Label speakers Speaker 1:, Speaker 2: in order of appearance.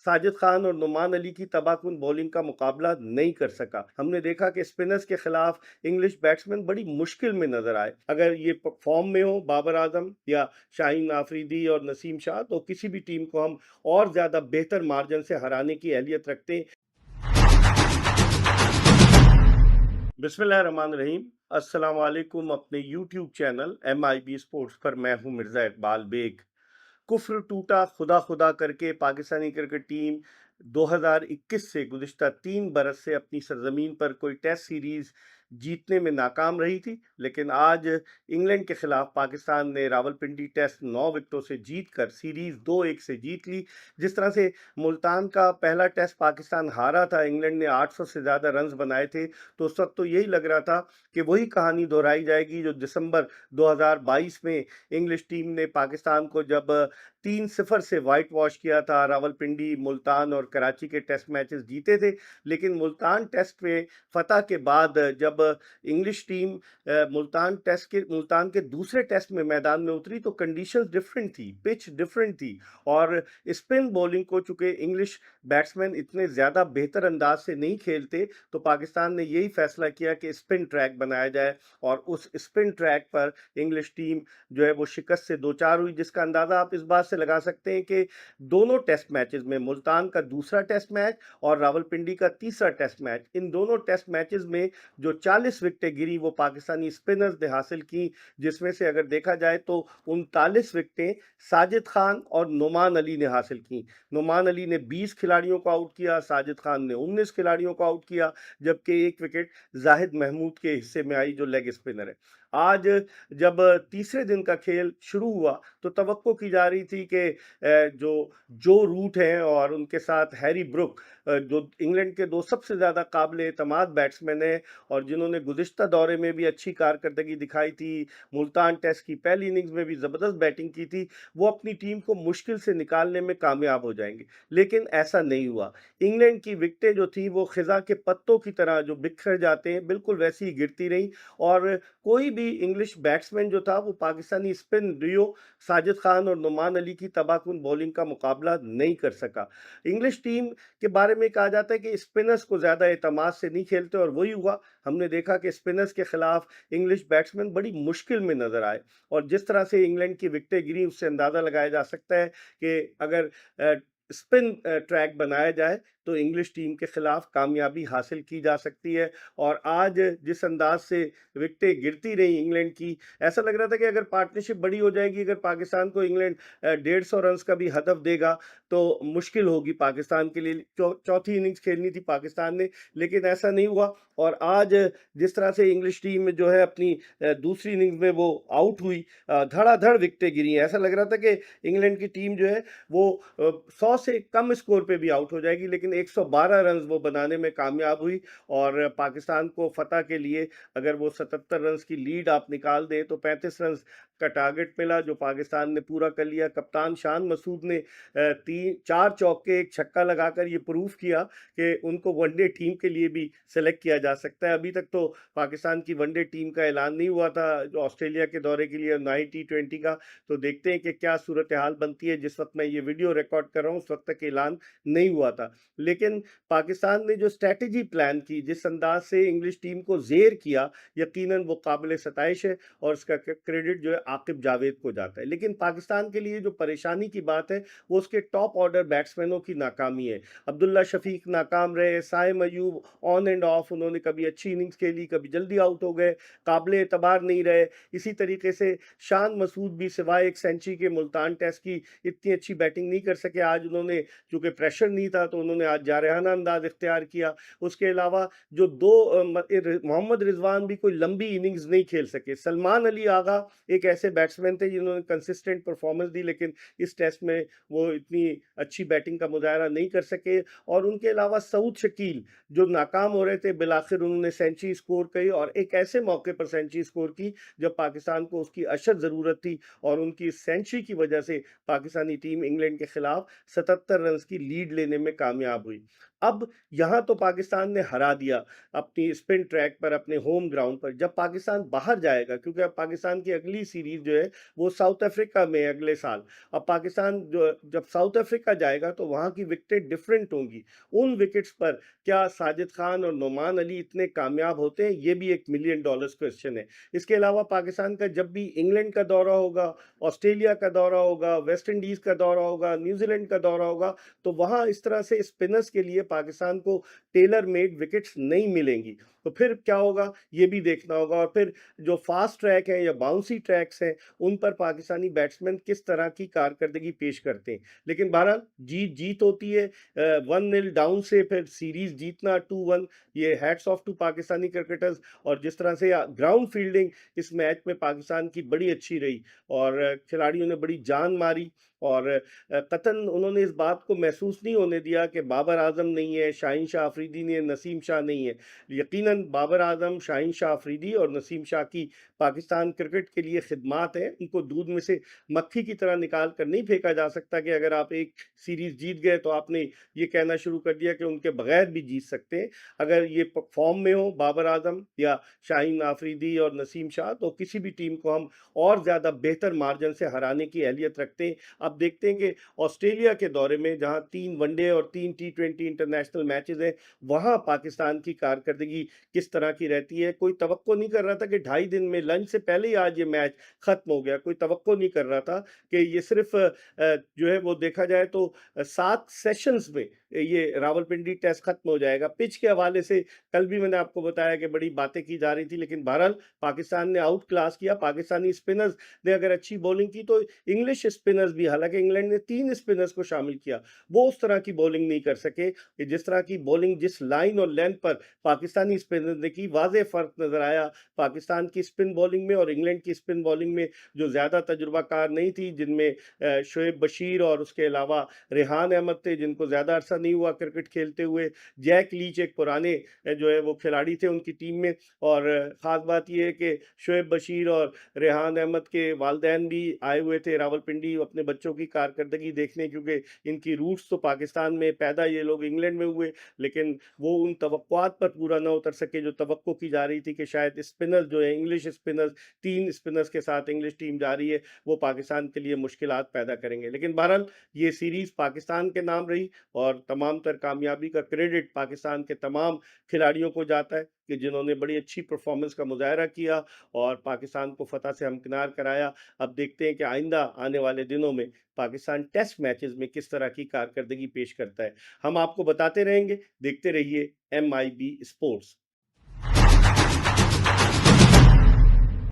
Speaker 1: साजिद खान और नुमान अली की तबाहकुन बॉलिंग का मुकाबला नहीं कर सका। हमने देखा कि स्पिनर्स के खिलाफ इंग्लिश बैट्समैन बड़ी मुश्किल में नजर आए। अगर ये फॉर्म में हो बाबर आजम या शाहीन आफरीदी और नसीम शाह, तो किसी भी टीम को हम और ज्यादा बेहतर मार्जिन से हराने की अहलियत रखते हैं। बिस्मिल्लाहिर्रहमानिर्रहीम। अस्सलाम वालेकुम। अपने यूट्यूब चैनल MIB स्पोर्ट्स पर मैं हूं मिर्ज़ा इकबाल बेग। कुफ्र टूटा खुदा खुदा करके पाकिस्तानी क्रिकेट टीम 2021 से गुज़िश्ता 3 बरस से अपनी सरजमीन पर कोई टेस्ट सीरीज जीतने में नाकाम रही थी, लेकिन आज इंग्लैंड के खिलाफ पाकिस्तान ने रावलपिंडी टेस्ट 9 विकेटों से जीतकर सीरीज 2-1 से जीत ली। जिस तरह से मुल्तान का पहला टेस्ट पाकिस्तान हारा था, इंग्लैंड ने 800 से ज़्यादा रन्स बनाए थे, तो उस वक्त तो यही लग रहा था कि वही कहानी दोहराई जाएगी जो दिसंबर 2022 में इंग्लिश टीम ने पाकिस्तान को जब 3-0 से वाइट वॉश किया था। रावलपिंडी, मुल्तान और कराची के टेस्ट मैचेस जीते थे, लेकिन मुल्तान टेस्ट में फतह के बाद जब इंग्लिश टीम मुल्तान के दूसरे टेस्ट में मैदान में उतरी तो कंडीशंस डिफरेंट थी, पिच डिफरेंट थी, और स्पिन बॉलिंग को चूंकि इंग्लिश बैट्समैन इतने ज़्यादा बेहतर अंदाज से नहीं खेलते, तो पाकिस्तान ने यही फैसला किया कि स्पिन ट्रैक बनाया जाए, और उस स्पिन ट्रैक पर इंग्लिश टीम जो है वो शिकस्त से दो चार हुई, जिसका अंदाज़ा आप इस बात से लगा सकते हैं कि दोनों टेस्ट मैचेस में, मुल्तान का दूसरा टेस्ट मैच और रावलपिंडी का तीसरा टेस्ट मैच, इन दोनों टेस्ट मैचेस में जो 40 विकेटें गिरी वो पाकिस्तानी स्पिनर्स ने हासिल की, जिसमें से अगर देखा जाए तो 39 विकेटें साजिद खान और नुमान अली ने हासिल की। नुमान अली ने 20 खिलाड़ियों को आउट किया, साजिद खान ने 19 खिलाड़ियों को आउट किया, जबकि एक विकेट जाहिद महमूद के हिस्से में आई जो लेग स्पिनर है। आज जब तीसरे दिन का खेल शुरू हुआ तो तवक्को की जा रही थी कि जो रूट हैं और उनके साथ हैरी ब्रुक, जो इंग्लैंड के दो सबसे ज़्यादा काबिल एतमाद बैट्समैन हैं और जिन्होंने गुज़िश्ता दौरे में भी अच्छी कारकर्दगी दिखाई थी, मुल्तान टेस्ट की पहली इनिंग्स में भी ज़बरदस्त बैटिंग की थी, वो अपनी टीम को मुश्किल से निकालने में कामयाब हो जाएंगे। लेकिन ऐसा नहीं हुआ। इंग्लैंड की विकेटें जो थी वो खिज़ा के पत्तों की तरह जो बिखर जाते हैं, बिल्कुल वैसी ही गिरती रहीं, और कोई भी इंग्लिश बैट्समैन जो था वो पाकिस्तानी स्पिन रियो साजिद खान और नुमान अली की तबाहकुन बॉलिंग का मुकाबला नहीं कर सका। इंग्लिश टीम के बारे में कहा जाता है कि स्पिनर्स को ज़्यादा एतमाद से नहीं खेलते, और वही हुआ। हमने देखा कि स्पिनर्स के खिलाफ इंग्लिश बैट्समैन बड़ी मुश्किल में नजर आए, और जिस तरह से इंग्लैंड की विकेटें गिरी उससे अंदाज़ा लगाया जा सकता है कि अगर स्पिन ट्रैक बनाया जाए तो इंग्लिश टीम के खिलाफ कामयाबी हासिल की जा सकती है। और आज जिस अंदाज से विकेटें गिरती रही इंग्लैंड की, ऐसा लग रहा था कि अगर पार्टनरशिप बड़ी हो जाएगी, अगर पाकिस्तान को इंग्लैंड 150 रन का भी हदफ देगा तो मुश्किल होगी पाकिस्तान के लिए। चौथी इनिंग्स खेलनी थी पाकिस्तान ने, लेकिन ऐसा नहीं हुआ। और आज जिस तरह से इंग्लिश टीम जो है अपनी दूसरी इनिंग्स में वो आउट हुई, धड़ाधड़ विकेटें गिरी, ऐसा लग रहा था कि इंग्लैंड की टीम जो है वो 100 से कम स्कोर पे भी आउट हो जाएगी, लेकिन 112 रन वो बनाने में कामयाब हुई। और पाकिस्तान को फतह के लिए अगर वो 77 रन की लीड आप निकाल दें तो 35 रन का टारगेट मिला, जो पाकिस्तान ने पूरा कर लिया। कप्तान शान मसूद ने 4 चौके एक छक्का लगाकर ये प्रूफ किया कि उनको वनडे टीम के लिए भी सेलेक्ट किया जा सकता है। अभी तक तो पाकिस्तान की वनडे टीम का ऐलान नहीं हुआ था जो ऑस्ट्रेलिया के दौरे के लिए, ना ही T20 का। तो देखते हैं कि क्या सूरत हाल बनती है। जिस वक्त मैं ये वीडियो रिकॉर्ड कर रहा हूँ उस वक्त तक ऐलान नहीं हुआ था, लेकिन पाकिस्तान ने जो स्ट्रैटेजी प्लान की, जिस अंदाज से इंग्लिश टीम को जेर किया, यकीनन वो काबिल सताइश है, और उसका क्रेडिट जो है आकिब जावेद को जाता है। लेकिन पाकिस्तान के लिए जो परेशानी की बात है वो उसके टॉप ऑर्डर बैट्समैनों की नाकामी है। अब्दुल्ला शफीक नाकाम रहे, Saim Ayub on and off, उन्होंने कभी अच्छी इनिंग्स खेली, कभी जल्दी आउट हो गए, काबिल एतबार नहीं रहे। इसी तरीके से शान मसूद भी सिवाय एक सेंचुरी के मुल्तान टेस्ट की इतनी अच्छी बैटिंग नहीं कर सके। आज उन्होंने, चूंकि प्रेशर नहीं था तो उन्होंने आज जारहाना अंदाज इख्तियार किया। उसके अलावा जो दो मोहम्मद रिजवान भी कोई लंबी इनिंग्स नहीं खेल सके। सलमान अली आगा एक ऐसे बैट्समैन थे जिन्होंने कंसिस्टेंट परफॉर्मेंस दी, लेकिन इस टेस्ट में वो इतनी अच्छी बैटिंग का मुजाहरा नहीं कर सके। और उनके अलावा सऊद शकील जो नाकाम हो रहे थे, बिलाखिर उन्होंने सेंचुरी स्कोर की, और एक ऐसे मौके पर सेंचुरी स्कोर की जब पाकिस्तान को उसकी अशद ज़रूरत थी, और उनकी सेंचुरी की वजह से पाकिस्तानी टीम इंग्लैंड के खिलाफ 77 रन की लीड लेने में कामयाब हुई। अब यहाँ तो पाकिस्तान ने हरा दिया अपनी स्पिन ट्रैक पर, अपने होम ग्राउंड पर। जब पाकिस्तान बाहर जाएगा, क्योंकि अब पाकिस्तान की अगली सीरीज जो है वो साउथ अफ्रीका में है अगले साल। अब पाकिस्तान जो जब साउथ अफ्रीका जाएगा तो वहाँ की विकेटें डिफरेंट होंगी। उन विकेट्स पर क्या साजिद खान और नोमान अली इतने कामयाब होते हैं, ये भी एक मिलियन डॉलर्स क्वेश्चन है। इसके अलावा पाकिस्तान का जब भी इंग्लैंड का दौरा होगा, ऑस्ट्रेलिया का दौरा होगा, वेस्ट इंडीज का दौरा होगा, न्यूजीलैंड का दौरा होगा, तो वहाँ इस तरह से स्पिनर्स के लिए पाकिस्तान को टेलर मेड विकेट्स नहीं मिलेंगी। तो फिर क्या होगा, ये भी देखना होगा। और फिर जो फास्ट ट्रैक है या बाउंसी ट्रैक्स हैं, उन पर पाकिस्तानी बैट्समैन किस तरह की कारकर्दगी पेश करते हैं। लेकिन बहरहाल जीत जीत होती है। 1-0 डाउन से फिर सीरीज जीतना 2-1, ये hats off to Pakistani cricketers. और जिस तरह से ग्राउंड फील्डिंग इस मैच में पाकिस्तान की बड़ी अच्छी रही और खिलाड़ियों ने बड़ी जान मारी, और कतन उन्होंने इस बात को महसूस नहीं होने दिया कि बाबर आजम नहीं है, शाहीन शाह अफरीदी नहीं है, नसीम शाह नहीं है। यकीनन बाबर आजम, शाहीन शाह अफरीदी और नसीम शाह की पाकिस्तान क्रिकेट के लिए खिदमात हैं। उनको दूध में से मक्खी की तरह निकाल कर नहीं फेंका जा सकता कि अगर आप एक सीरीज जीत गए तो आपने ये कहना शुरू कर दिया कि उनके बगैर भी जीत सकते हैं। अगर ये फॉर्म में हो बाबर आजम या शाहीन अफरीदी और नसीम शाह, तो किसी भी टीम को हम और ज़्यादा बेहतर मार्जिन से हराने की अहलियत रखते हैं। अब देखते हैं कि ऑस्ट्रेलिया के दौरे में जहां 3 वनडे और 3 टी20 इंटरनेशनल मैचेस हैं, वहां पाकिस्तान की कारकर्दगी किस तरह की रहती है। कोई तवक्को नहीं कर रहा था कि 2.5 दिन में लंच से पहले ही आज ये मैच खत्म हो गया। कोई तवक्को नहीं कर रहा था कि ये सिर्फ जो है वो देखा जाए तो 7 सेशंस में ये रावलपिंडी टेस्ट खत्म हो जाएगा। पिच के हवाले से कल भी मैंने आपको बताया कि बड़ी बातें की जा रही थी, लेकिन बहरहाल पाकिस्तान ने आउट क्लास किया। पाकिस्तानी स्पिनर्स ने अगर अच्छी बॉलिंग की तो इंग्लिश स्पिनर्स भी, हालांकि इंग्लैंड ने 3 स्पिनर्स को शामिल किया, वो उस तरह की बॉलिंग नहीं कर सके कि जिस तरह की बॉलिंग जिस लाइन और लेंथ पर पाकिस्तानी स्पिनर्स ने की। वाज़ेह फ़र्क नज़र आया पाकिस्तान की स्पिन बॉलिंग में और इंग्लैंड की स्पिन बॉलिंग में, जो ज़्यादा तजुर्बाकार नहीं थी, जिनमें शोएब बशीर और उसके अलावा रेहान अहमद थे, जिनको ज़्यादा अरसा नहीं हुआ क्रिकेट खेलते हुए। जैक लीच एक पुराने जो है वो खिलाड़ी थे उनकी टीम में। और ख़ास बात यह है कि शोएब बशीर और रेहान अहमद के वालदैन भी आए हुए थे रावलपिंडी अपने बच्चों की कारकर्दगी देखने, क्योंकि इनकी रूट्स तो पाकिस्तान में, पैदा ये लोग इंग्लैंड में हुए, लेकिन वो उन तवक्कुआत पर पूरा ना उतर सके जो तवक्को की जा रही थी कि शायद स्पिनर्स जो है, इंग्लिश स्पिनर्स, 3 स्पिनर्स के साथ इंग्लिश टीम जा रही है, वो पाकिस्तान के लिए मुश्किलात पैदा करेंगे। लेकिन बहरहाल ये सीरीज़ पाकिस्तान के नाम रही और तमाम तर कामयाबी का क्रेडिट पाकिस्तान के तमाम खिलाड़ियों को जाता है कि जिन्होंने बड़ी अच्छी परफॉर्मेंस का मुजाहरा किया और पाकिस्तान को फतह से हमकिनार कराया। अब देखते हैं कि आइंदा आने वाले दिनों में पाकिस्तान टेस्ट मैचेस में किस तरह की कारकर्दगी पेश करता है। हम आपको बताते रहेंगे। देखते रहिए MIB स्पोर्ट्स।